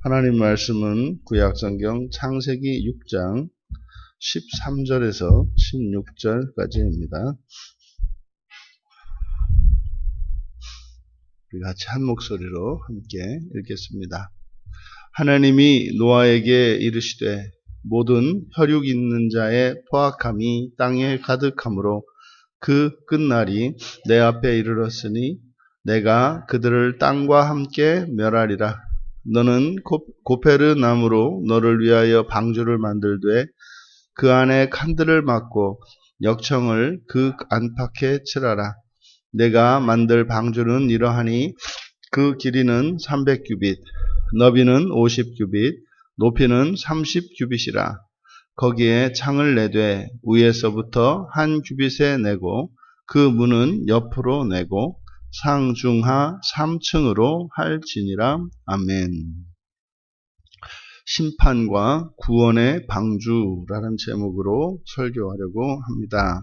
하나님 말씀은 구약성경 창세기 6장 13절에서 16절까지입니다. 우리 같이 한 목소리로 함께 읽겠습니다. 하나님이 노아에게 이르시되 모든 혈육 있는 자의 포악함이 땅에 가득하므로 그 끝날이 내 앞에 이르렀으니 내가 그들을 땅과 함께 멸하리라. 너는 고페르 나무로 너를 위하여 방주를 만들되 그 안에 칸들을 막고 역청을 그 안팎에 칠하라. 내가 만들 방주는 이러하니 그 길이는 300규빗, 너비는 50규빗, 높이는 30규빗이라. 거기에 창을 내되 위에서부터 한 규빗에 내고 그 문은 옆으로 내고 상중하 3층으로 할지니라. 아멘. 심판과 구원의 방주라는 제목으로 설교하려고 합니다.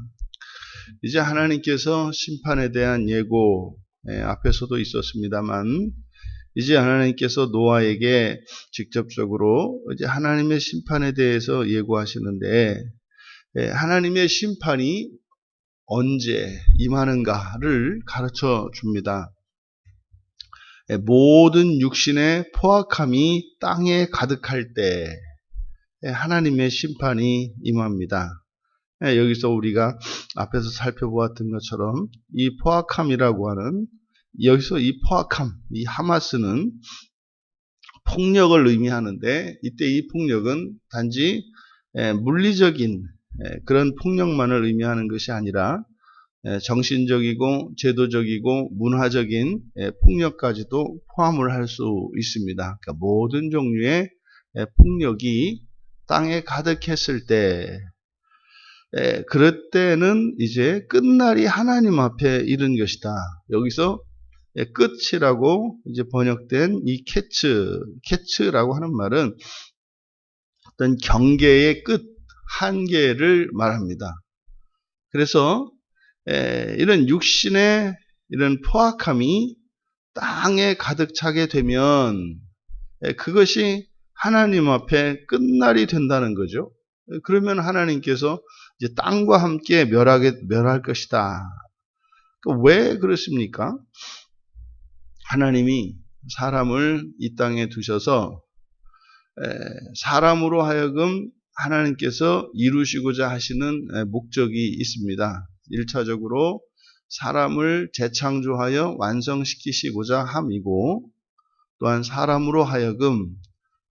이제 하나님께서 심판에 대한 예고 앞에서도 있었습니다만 이제 하나님께서 노아에게 직접적으로 이제 하나님의 심판에 대해서 예고하시는데 하나님의 심판이 언제 임하는가를 가르쳐 줍니다. 모든 육신의 포악함이 땅에 가득할 때 하나님의 심판이 임합니다. 여기서 우리가 앞에서 살펴보았던 것처럼 이 포악함이라고 하는 여기서 이 포악함, 이 하마스는 폭력을 의미하는데 이때 이 폭력은 단지 물리적인 그런 폭력만을 의미하는 것이 아니라 정신적이고 제도적이고 문화적인 폭력까지도 포함을 할 수 있습니다. 그러니까 모든 종류의 폭력이 땅에 가득했을 때 그럴 때는 이제 끝날이 하나님 앞에 이른 것이다. 여기서 끝이라고 이제 번역된 이 캐츠라고 하는 말은 어떤 경계의 끝, 한계를 말합니다. 그래서 이런 육신의 이런 포악함이 땅에 가득 차게 되면 그것이 하나님 앞에 끝날이 된다는 거죠. 그러면 하나님께서 이제 땅과 함께 멸할 것이다. 왜 그렇습니까? 하나님이 사람을 이 땅에 두셔서 사람으로 하여금 하나님께서 이루시고자 하시는 목적이 있습니다. 1차적으로 사람을 재창조하여 완성시키시고자 함이고 또한 사람으로 하여금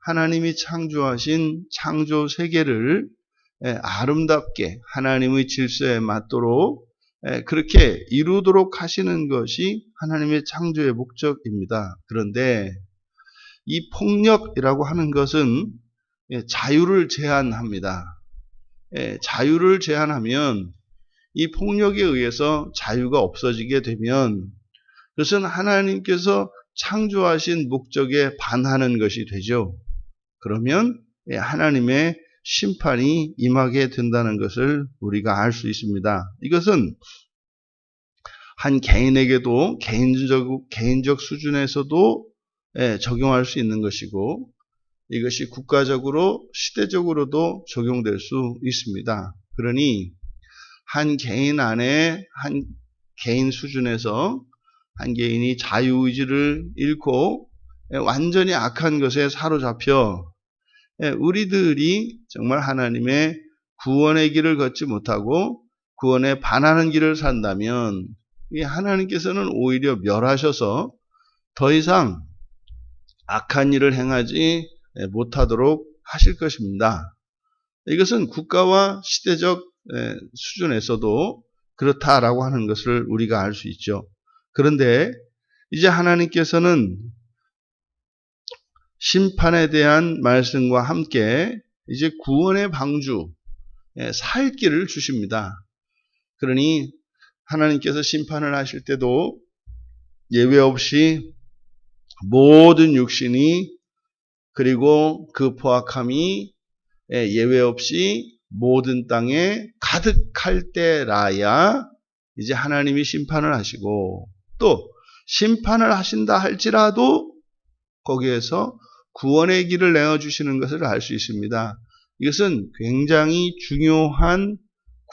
하나님이 창조하신 창조 세계를 아름답게 하나님의 질서에 맞도록 그렇게 이루도록 하시는 것이 하나님의 창조의 목적입니다. 그런데 이 폭력이라고 하는 것은 자유를 제한합니다. 자유를 제한하면 이 폭력에 의해서 자유가 없어지게 되면 그것은 하나님께서 창조하신 목적에 반하는 것이 되죠. 그러면 하나님의 심판이 임하게 된다는 것을 우리가 알 수 있습니다. 이것은 한 개인에게도 개인적 수준에서도 적용할 수 있는 것이고 이것이 국가적으로 시대적으로도 적용될 수 있습니다. 그러니 한 개인 안에 한 개인 수준에서 한 개인이 자유의지를 잃고 완전히 악한 것에 사로잡혀 우리들이 정말 하나님의 구원의 길을 걷지 못하고 구원에 반하는 길을 산다면 하나님께서는 오히려 멸하셔서 더 이상 악한 일을 행하지 못하도록 하실 것입니다. 이것은 국가와 시대적 수준에서도 그렇다라고 하는 것을 우리가 알 수 있죠. 그런데 이제 하나님께서는 심판에 대한 말씀과 함께 이제 구원의 방주, 살 길을 주십니다. 그러니 하나님께서 심판을 하실 때도 예외 없이 모든 육신이 그리고 그 포악함이 예외 없이 모든 땅에 가득할 때라야 이제 하나님이 심판을 하시고 또 심판을 하신다 할지라도 거기에서 구원의 길을 내어주시는 것을 알 수 있습니다. 이것은 굉장히 중요한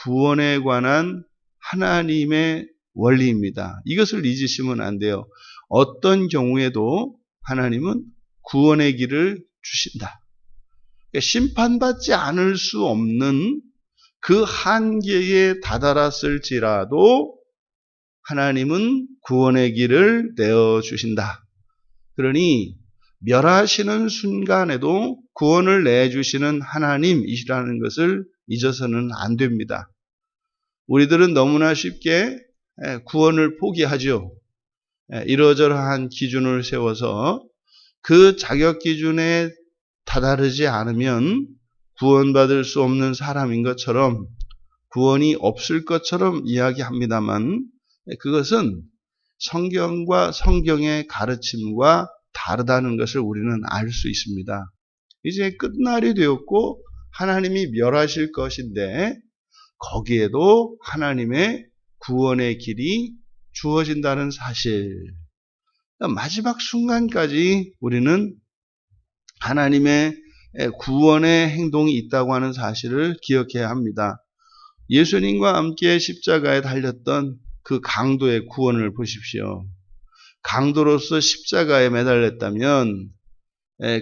구원에 관한 하나님의 원리입니다. 이것을 잊으시면 안 돼요. 어떤 경우에도 하나님은 구원의 길을 주신다. 심판받지 않을 수 없는 그 한계에 다다랐을지라도 하나님은 구원의 길을 내어주신다. 그러니 멸하시는 순간에도 구원을 내주시는 하나님이시라는 것을 잊어서는 안 됩니다. 우리들은 너무나 쉽게 구원을 포기하죠. 이러저러한 기준을 세워서 그 자격 기준에 다다르지 않으면 구원받을 수 없는 사람인 것처럼 구원이 없을 것처럼 이야기합니다만 그것은 성경과 성경의 가르침과 다르다는 것을 우리는 알 수 있습니다. 이제 끝날이 되었고 하나님이 멸하실 것인데 거기에도 하나님의 구원의 길이 주어진다는 사실. 마지막 순간까지 우리는 하나님의 구원의 행동이 있다고 하는 사실을 기억해야 합니다. 예수님과 함께 십자가에 달렸던 그 강도의 구원을 보십시오. 강도로서 십자가에 매달렸다면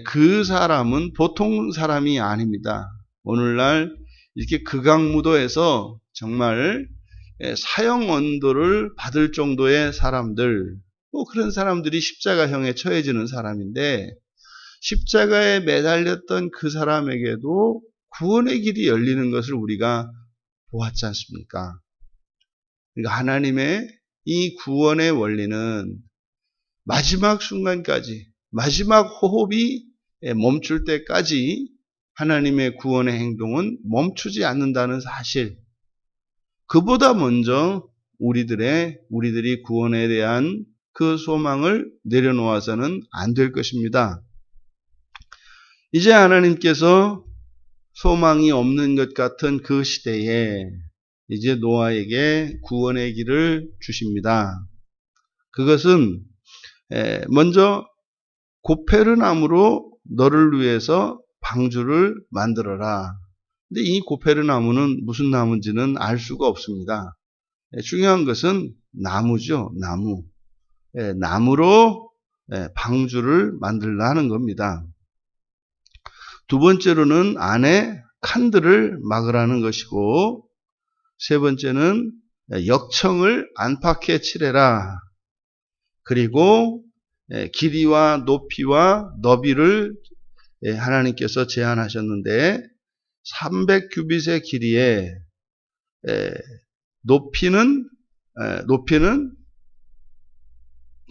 그 사람은 보통 사람이 아닙니다. 오늘날 이렇게 극악무도에서 정말 사형 언도를 받을 정도의 사람들, 그런 사람들이 십자가형에 처해지는 사람인데 십자가에 매달렸던 그 사람에게도 구원의 길이 열리는 것을 우리가 보았지 않습니까? 그러니까 하나님의 이 구원의 원리는 마지막 순간까지, 마지막 호흡이 멈출 때까지 하나님의 구원의 행동은 멈추지 않는다는 사실. 그보다 먼저 우리들이 구원에 대한 그 소망을 내려놓아서는 안 될 것입니다. 이제 하나님께서 소망이 없는 것 같은 그 시대에 이제 노아에게 구원의 길을 주십니다. 그것은 먼저 고페르나무로 너를 위해서 방주를 만들어라. 근데 이 고페르나무는 무슨 나무인지는 알 수가 없습니다. 중요한 것은 나무죠. 나무. 나무로 방주를 만들라는 겁니다. 두 번째로는 안에 칸들을 막으라는 것이고 세 번째는 역청을 안팎에 칠해라. 그리고 길이와 높이와 너비를 하나님께서 제한하셨는데 300규빗의 길이에 높이는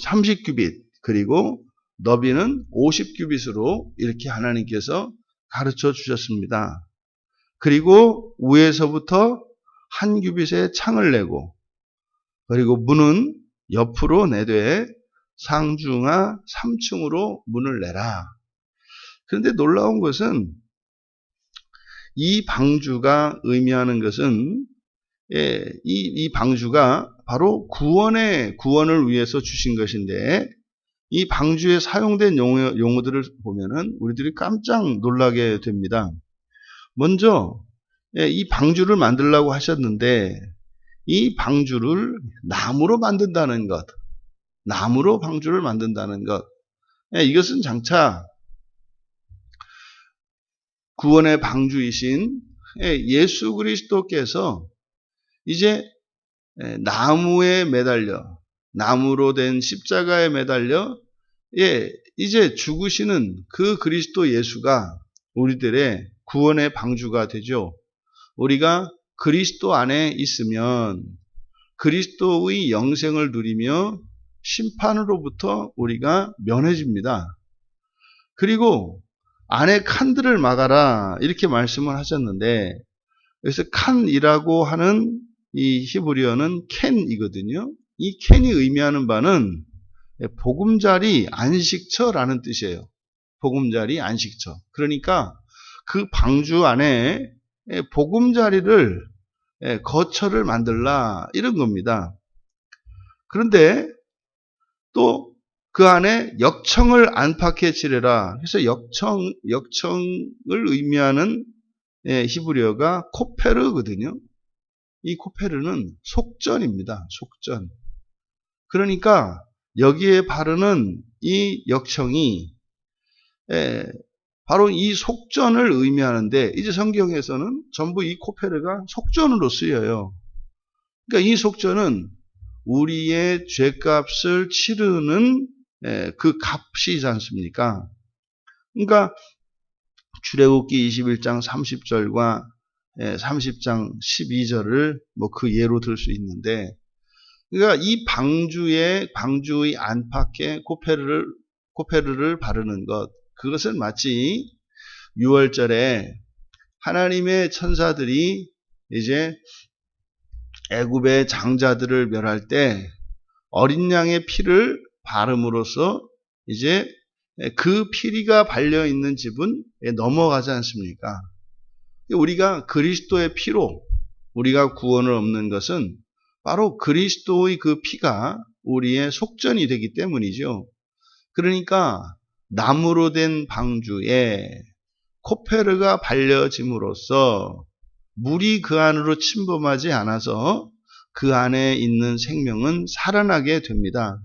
30규빗 그리고 너비는 50규빗으로 이렇게 하나님께서 가르쳐 주셨습니다. 그리고 위에서부터 한 규빗의 창을 내고 그리고 문은 옆으로 내되 상중하 3층으로 문을 내라. 그런데 놀라운 것은 이 방주가 의미하는 것은 이 방주가 바로 구원을 위해서 주신 것인데 이 방주에 사용된 용어들을 보면은 우리들이 깜짝 놀라게 됩니다. 먼저 이 방주를 만들라고 하셨는데 이 방주를 나무로 만든다는 것, 나무로 방주를 만든다는 것, 이것은 장차 구원의 방주이신 예수 그리스도께서 이제 나무에 매달려 나무로 된 십자가에 매달려 이제 죽으시는 그 그리스도 예수가 우리들의 구원의 방주가 되죠. 우리가 그리스도 안에 있으면 그리스도의 영생을 누리며 심판으로부터 우리가 면해집니다. 그리고 안에 칸들을 막아라 이렇게 말씀을 하셨는데 그래서 칸이라고 하는 이 히브리어는 캔이거든요. 이 캔이 의미하는 바는 보금자리 안식처라는 뜻이에요. 보금자리 안식처. 그러니까 그 방주 안에 보금자리를 거처를 만들라 이런 겁니다. 그런데 또 그 안에 역청을 안팎에 지르라. 그래서 역청을 의미하는 히브리어가 코페르거든요. 이 코페르는 속전입니다. 속전. 그러니까 여기에 바르는 이 역청이 바로 이 속전을 의미하는데, 이제 성경에서는 전부 이 코페르가 속전으로 쓰여요. 그러니까 이 속전은 우리의 죄값을 치르는 그 값이지 않습니까? 그러니까 출애굽기 21장 30절과 30장 12절을 뭐 그 예로 들 수 있는데, 그러니까 이 방주의 안팎에 코페르를 바르는 것, 그것은 마치 유월절에 하나님의 천사들이 이제 애굽의 장자들을 멸할 때 어린 양의 피를 바름으로써 이제 그 피리가 발려 있는 집은 넘어가지 않습니까? 우리가 그리스도의 피로 우리가 구원을 얻는 것은 바로 그리스도의 그 피가 우리의 속전이 되기 때문이죠. 그러니까 나무로 된 방주에 코페르가 발려짐으로써 물이 그 안으로 침범하지 않아서 그 안에 있는 생명은 살아나게 됩니다.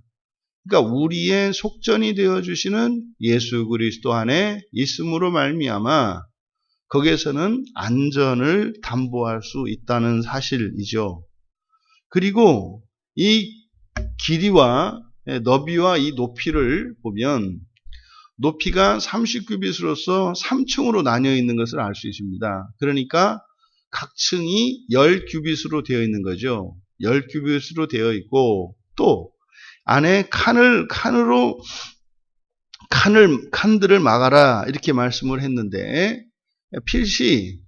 그러니까 우리의 속전이 되어주시는 예수 그리스도 안에 있음으로 말미암아 거기에서는 안전을 담보할 수 있다는 사실이죠. 그리고 이 길이와 너비와 이 높이를 보면 높이가 30규빗으로서 3층으로 나뉘어 있는 것을 알 수 있습니다. 그러니까 각 층이 10규빗으로 되어 있는 거죠. 10규빗으로 되어 있고, 또 안에 칸들을 막아라 이렇게 말씀을 했는데, 필시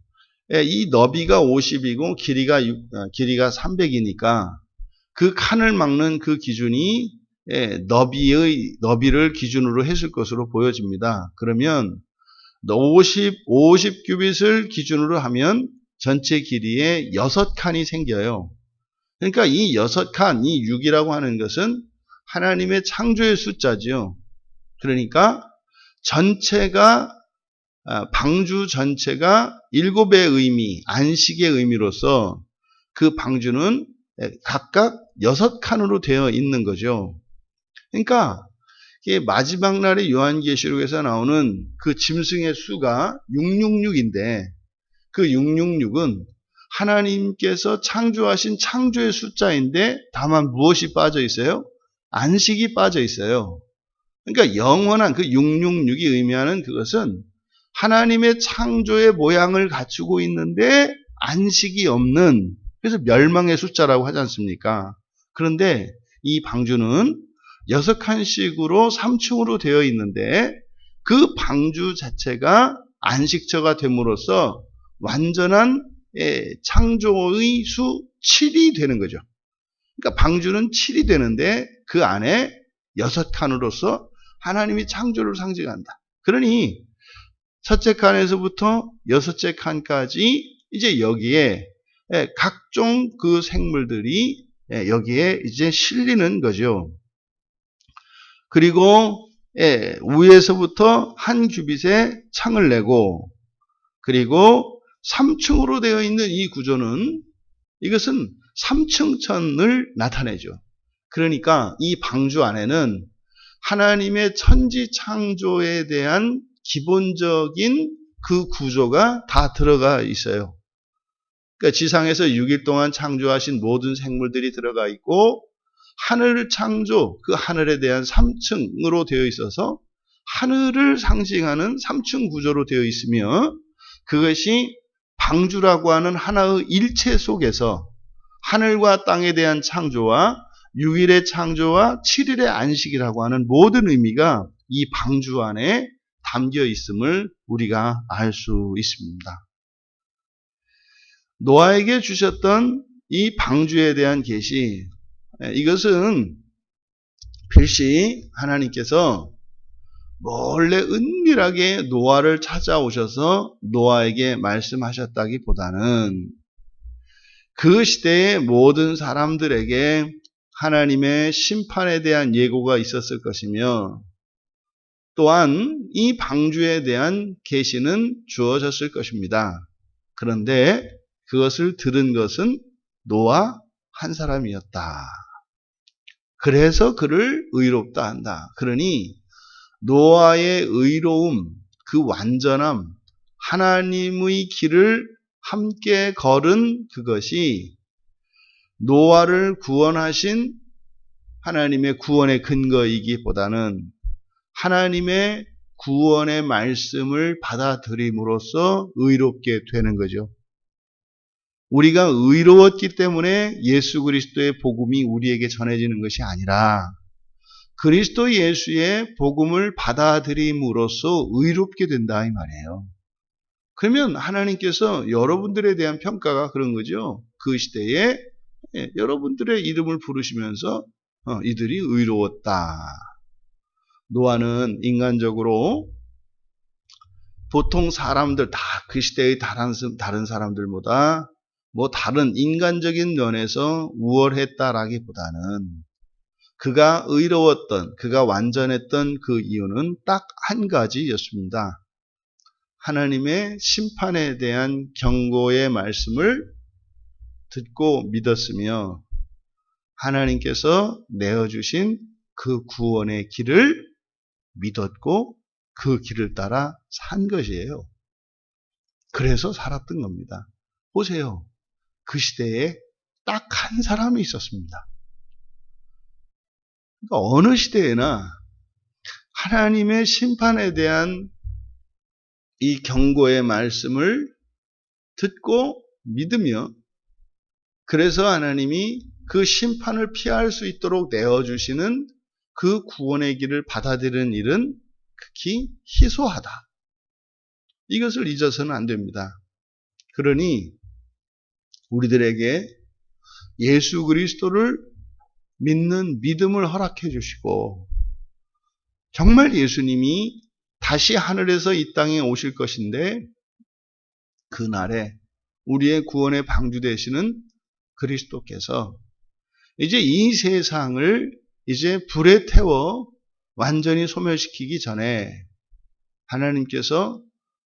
이 너비가 50이고 길이가 300이니까 그 칸을 막는 그 기준이 너비를 기준으로 했을 것으로 보여집니다. 그러면 50규빗을 기준으로 하면 전체 길이에 6칸이 생겨요. 그러니까 이 6칸, 이 6이라고 하는 것은 하나님의 창조의 숫자지요. 그러니까 방주 전체가 7의 의미, 안식의 의미로서 그 방주는 각각 6칸으로 되어 있는 거죠. 그러니까 마지막 날의 요한계시록에서 나오는 그 짐승의 수가 666인데, 그 666은 하나님께서 창조하신 창조의 숫자인데 다만 무엇이 빠져 있어요? 안식이 빠져 있어요. 그러니까 영원한 그 666이 의미하는 그것은 하나님의 창조의 모양을 갖추고 있는데 안식이 없는, 그래서 멸망의 숫자라고 하지 않습니까? 그런데 이 방주는 6칸씩으로 3층으로 되어 있는데 그 방주 자체가 안식처가 됨으로써 완전한 창조의 수 7이 되는 거죠. 그러니까 방주는 7이 되는데 그 안에 6칸으로서 하나님이 창조를 상징한다. 그러니 첫째 칸에서부터 6째 칸까지 이제 여기에 각종 그 생물들이 여기에 이제 실리는 거죠. 그리고 위에서부터 한 규빗에 창을 내고, 그리고 3층으로 되어 있는 이 구조는, 이것은 3층천을 나타내죠. 그러니까 이 방주 안에는 하나님의 천지 창조에 대한 기본적인 그 구조가 다 들어가 있어요. 그러니까 지상에서 6일 동안 창조하신 모든 생물들이 들어가 있고, 하늘 창조, 그 하늘에 대한 3층으로 되어 있어서 하늘을 상징하는 3층 구조로 되어 있으며, 그것이 방주라고 하는 하나의 일체 속에서 하늘과 땅에 대한 창조와 6일의 창조와 7일의 안식이라고 하는 모든 의미가 이 방주 안에 담겨 있음을 우리가 알 수 있습니다. 노아에게 주셨던 이 방주에 대한 계시, 이것은 필시 하나님께서 몰래 은밀하게 노아를 찾아오셔서 노아에게 말씀하셨다기보다는 그 시대의 모든 사람들에게 하나님의 심판에 대한 예고가 있었을 것이며 또한 이 방주에 대한 계시는 주어졌을 것입니다. 그런데 그것을 들은 것은 노아 한 사람이었다. 그래서 그를 의롭다 한다. 그러니 노아의 의로움, 그 완전함, 하나님의 길을 함께 걸은 그것이 노아를 구원하신 하나님의 구원의 근거이기보다는 하나님의 구원의 말씀을 받아들임으로써 의롭게 되는 거죠. 우리가 의로웠기 때문에 예수 그리스도의 복음이 우리에게 전해지는 것이 아니라 그리스도 예수의 복음을 받아들임으로써 의롭게 된다 이 말이에요. 그러면 하나님께서 여러분들에 대한 평가가 그런 거죠. 그 시대에 여러분들의 이름을 부르시면서 이들이 의로웠다. 노아는 인간적으로 보통 사람들 다 그 시대의 다른 사람들보다 다른 인간적인 면에서 우월했다라기보다는 그가 의로웠던, 그가 완전했던 그 이유는 딱 한 가지였습니다. 하나님의 심판에 대한 경고의 말씀을 듣고 믿었으며 하나님께서 내어주신 그 구원의 길을 믿었고 그 길을 따라 산 것이에요. 그래서 살았던 겁니다. 보세요. 그 시대에 딱 한 사람이 있었습니다. 그러니까 어느 시대에나 하나님의 심판에 대한 이 경고의 말씀을 듣고 믿으며 그래서 하나님이 그 심판을 피할 수 있도록 내어주시는 그 구원의 길을 받아들이는 일은 극히 희소하다. 이것을 잊어서는 안 됩니다. 그러니 우리들에게 예수 그리스도를 믿는 믿음을 허락해 주시고 정말 예수님이 다시 하늘에서 이 땅에 오실 것인데 그날에 우리의 구원의 방주 되시는 그리스도께서 이제 이 세상을 이제 불에 태워 완전히 소멸시키기 전에 하나님께서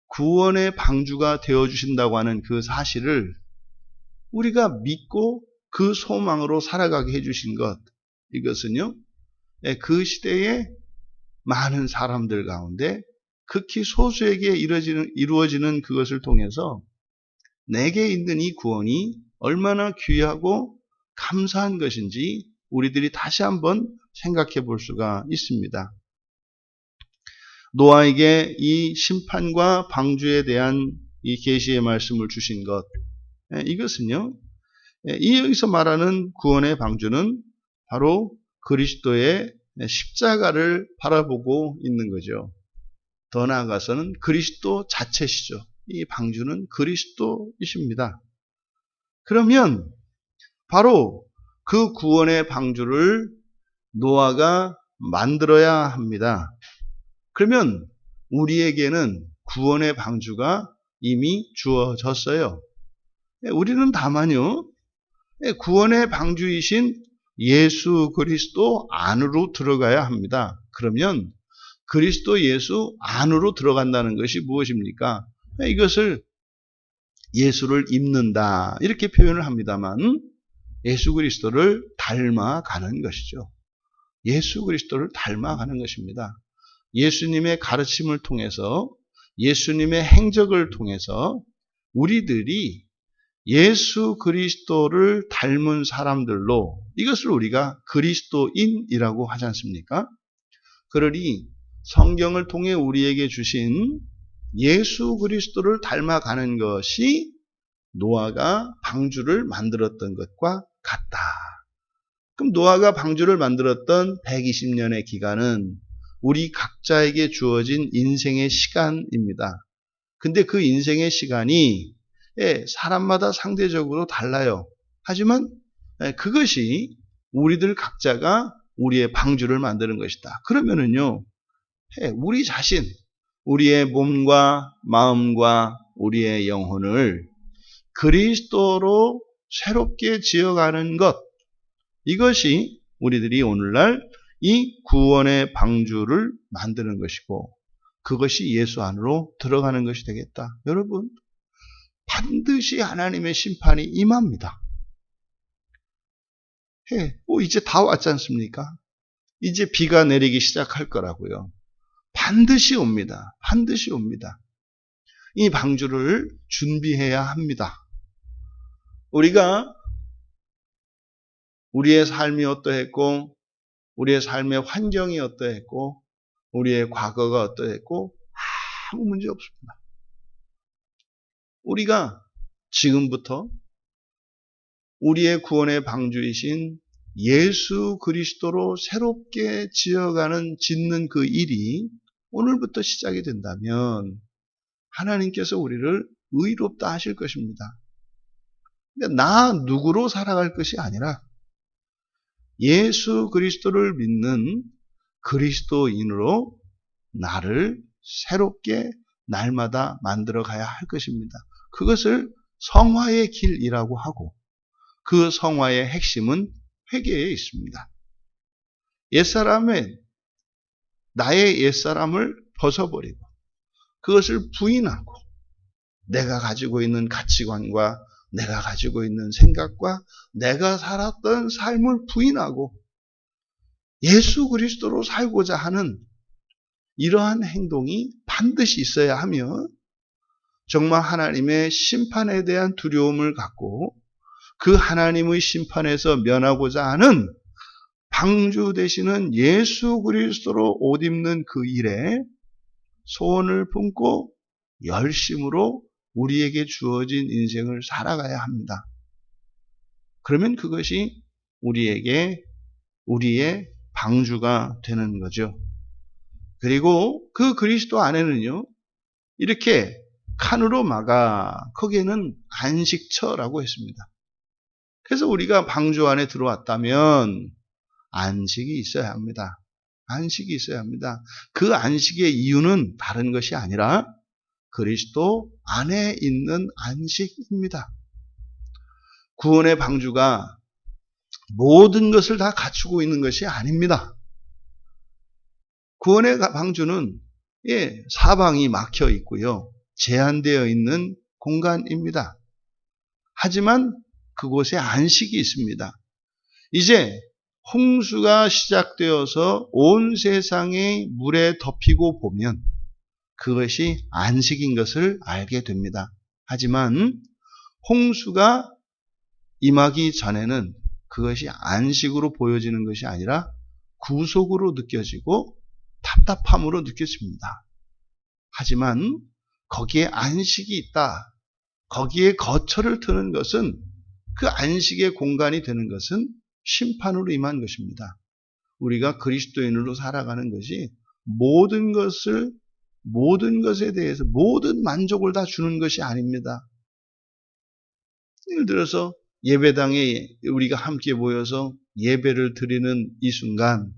구원의 방주가 되어주신다고 하는 그 사실을 우리가 믿고 그 소망으로 살아가게 해주신 것, 이것은요, 그 시대의 많은 사람들 가운데 극히 소수에게 이루어지는 그것을 통해서 내게 있는 이 구원이 얼마나 귀하고 감사한 것인지 우리들이 다시 한번 생각해 볼 수가 있습니다. 노아에게 이 심판과 방주에 대한 이 계시의 말씀을 주신 것, 이것은요, 이 여기서 말하는 구원의 방주는 바로 그리스도의 십자가를 바라보고 있는 거죠. 더 나아가서는 그리스도 자체시죠. 이 방주는 그리스도이십니다. 그러면 바로 그 구원의 방주를 노아가 만들어야 합니다. 그러면 우리에게는 구원의 방주가 이미 주어졌어요. 우리는 다만요, 구원의 방주이신 예수 그리스도 안으로 들어가야 합니다. 그러면 그리스도 예수 안으로 들어간다는 것이 무엇입니까? 이것을 예수를 입는다 이렇게 표현을 합니다만 예수 그리스도를 닮아가는 것이죠. 예수 그리스도를 닮아가는 것입니다. 예수님의 가르침을 통해서 예수님의 행적을 통해서 우리들이 예수 그리스도를 닮은 사람들로 이것을 우리가 그리스도인이라고 하지 않습니까? 그러니 성경을 통해 우리에게 주신 예수 그리스도를 닮아가는 것이 노아가 방주를 만들었던 것과 같다. 그럼 노아가 방주를 만들었던 120년의 기간은 우리 각자에게 주어진 인생의 시간입니다. 근데 그 인생의 시간이 사람마다 상대적으로 달라요. 하지만 그것이 우리들 각자가 우리의 방주를 만드는 것이다. 그러면은요, 우리 자신, 우리의 몸과 마음과 우리의 영혼을 그리스도로 새롭게 지어가는 것, 이것이 우리들이 오늘날 이 구원의 방주를 만드는 것이고 그것이 예수 안으로 들어가는 것이 되겠다. 여러분, 반드시 하나님의 심판이 임합니다. 이제 다 왔지 않습니까? 이제 비가 내리기 시작할 거라고요. 반드시 옵니다. 반드시 옵니다. 이 방주를 준비해야 합니다. 우리가 우리의 삶이 어떠했고 우리의 삶의 환경이 어떠했고 우리의 과거가 어떠했고 아무 문제 없습니다. 우리가 지금부터 우리의 구원의 방주이신 예수 그리스도로 새롭게 짓는 그 일이 오늘부터 시작이 된다면 하나님께서 우리를 의롭다 하실 것입니다. 근데 나 누구로 살아갈 것이 아니라 예수 그리스도를 믿는 그리스도인으로 나를 새롭게 날마다 만들어 가야 할 것입니다. 그것을 성화의 길이라고 하고 그 성화의 핵심은 회개에 있습니다. 나의 옛사람을 벗어버리고 그것을 부인하고 내가 가지고 있는 가치관과 내가 가지고 있는 생각과 내가 살았던 삶을 부인하고 예수 그리스도로 살고자 하는 이러한 행동이 반드시 있어야 하며 정말 하나님의 심판에 대한 두려움을 갖고 그 하나님의 심판에서 면하고자 하는 방주 되시는 예수 그리스도로 옷 입는 그 일에 소원을 품고 열심으로 우리에게 주어진 인생을 살아가야 합니다. 그러면 그것이 우리의 방주가 되는 거죠. 그리고 그 그리스도 안에는요, 이렇게 칸으로 막아 거기에는 안식처라고 했습니다. 그래서 우리가 방주 안에 들어왔다면 안식이 있어야 합니다. 안식이 있어야 합니다. 그 안식의 이유는 다른 것이 아니라 그리스도 안에 있는 안식입니다. 구원의 방주가 모든 것을 다 갖추고 있는 것이 아닙니다. 구원의 방주는 사방이 막혀 있고요. 제한되어 있는 공간입니다. 하지만 그곳에 안식이 있습니다. 이제 홍수가 시작되어서 온 세상의 물에 덮이고 보면 그것이 안식인 것을 알게 됩니다. 하지만 홍수가 임하기 전에는 그것이 안식으로 보여지는 것이 아니라 구속으로 느껴지고 답답함으로 느껴집니다. 하지만 거기에 안식이 있다. 거기에 거처를 트는 것은 그 안식의 공간이 되는 것은 심판으로 임한 것입니다. 우리가 그리스도인으로 살아가는 것이 모든 것에 대해서 모든 만족을 다 주는 것이 아닙니다. 예를 들어서 예배당에 우리가 함께 모여서 예배를 드리는 이 순간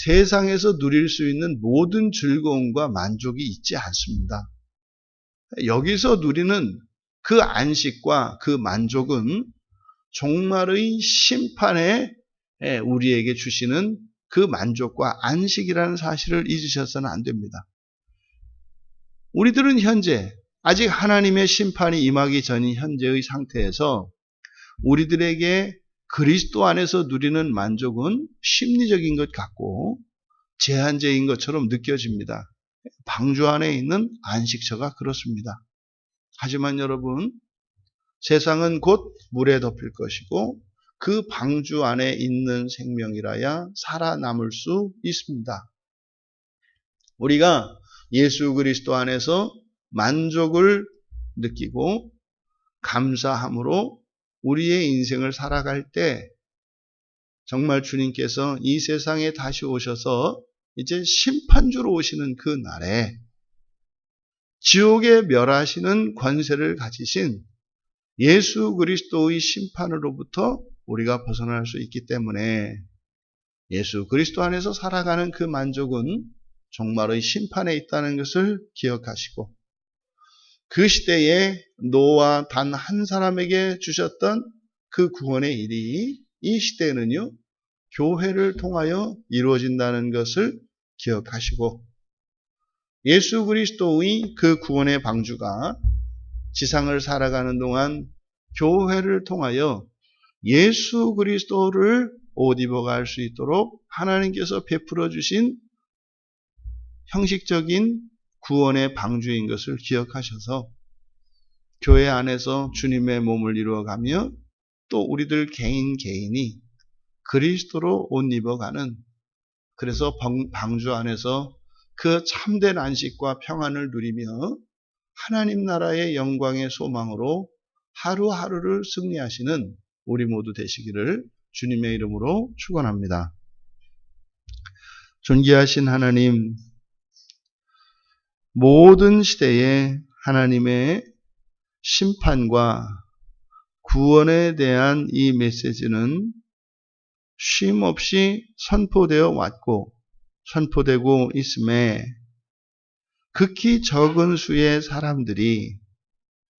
세상에서 누릴 수 있는 모든 즐거움과 만족이 있지 않습니다. 여기서 누리는 그 안식과 그 만족은 종말의 심판에 우리에게 주시는 그 만족과 안식이라는 사실을 잊으셔서는 안 됩니다. 우리들은 현재 아직 하나님의 심판이 임하기 전인 현재의 상태에서 우리들에게 그리스도 안에서 누리는 만족은 심리적인 것 같고 제한적인 것처럼 느껴집니다. 방주 안에 있는 안식처가 그렇습니다. 하지만 여러분, 세상은 곧 물에 덮일 것이고 그 방주 안에 있는 생명이라야 살아남을 수 있습니다. 우리가 예수 그리스도 안에서 만족을 느끼고 감사함으로 우리의 인생을 살아갈 때 정말 주님께서 이 세상에 다시 오셔서 이제 심판주로 오시는 그 날에 지옥에 멸하시는 권세를 가지신 예수 그리스도의 심판으로부터 우리가 벗어날 수 있기 때문에 예수 그리스도 안에서 살아가는 그 만족은 종말의 심판에 있다는 것을 기억하시고 그 시대에 노아 단 한 사람에게 주셨던 그 구원의 일이 이 시대에는요 교회를 통하여 이루어진다는 것을 기억하시고 예수 그리스도의 그 구원의 방주가 지상을 살아가는 동안 교회를 통하여 예수 그리스도를 옷 입어갈 수 있도록 하나님께서 베풀어 주신 형식적인 구원의 방주인 것을 기억하셔서 교회 안에서 주님의 몸을 이루어가며 또 우리들 개인이 그리스도로 옷 입어가는, 그래서 방주 안에서 그 참된 안식과 평안을 누리며 하나님 나라의 영광의 소망으로 하루하루를 승리하시는 우리 모두 되시기를 주님의 이름으로 축원합니다. 존귀하신 하나님, 모든 시대에 하나님의 심판과 구원에 대한 이 메시지는 쉼없이 선포되어 왔고 선포되고 있음에 극히 적은 수의 사람들이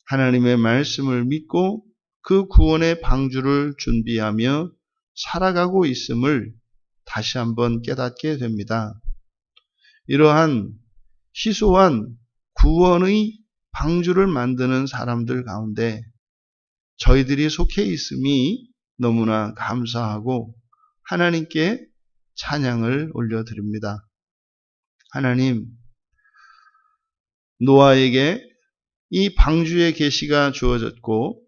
하나님의 말씀을 믿고 그 구원의 방주를 준비하며 살아가고 있음을 다시 한번 깨닫게 됩니다. 이러한 희소한 구원의 방주를 만드는 사람들 가운데 저희들이 속해 있음이 너무나 감사하고 하나님께 찬양을 올려드립니다. 하나님, 노아에게 이 방주의 계시가 주어졌고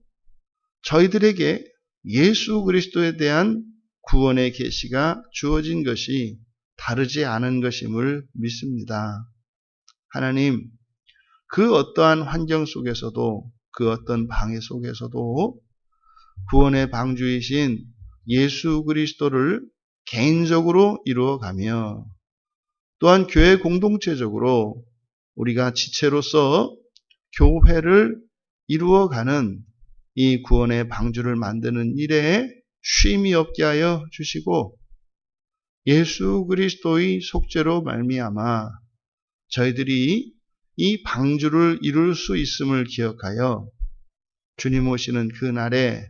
저희들에게 예수 그리스도에 대한 구원의 계시가 주어진 것이 다르지 않은 것임을 믿습니다. 하나님, 그 어떠한 환경 속에서도 그 어떤 방해 속에서도 구원의 방주이신 예수 그리스도를 개인적으로 이루어가며 또한 교회 공동체적으로 우리가 지체로서 교회를 이루어가는 이 구원의 방주를 만드는 일에 쉼이 없게 하여 주시고 예수 그리스도의 속죄로 말미암아 저희들이 이 방주를 이룰 수 있음을 기억하여 주님 오시는 그 날에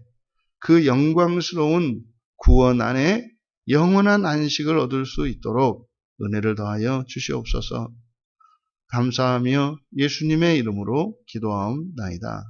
그 영광스러운 구원 안에 영원한 안식을 얻을 수 있도록 은혜를 더하여 주시옵소서. 감사하며 예수님의 이름으로 기도하옵나이다.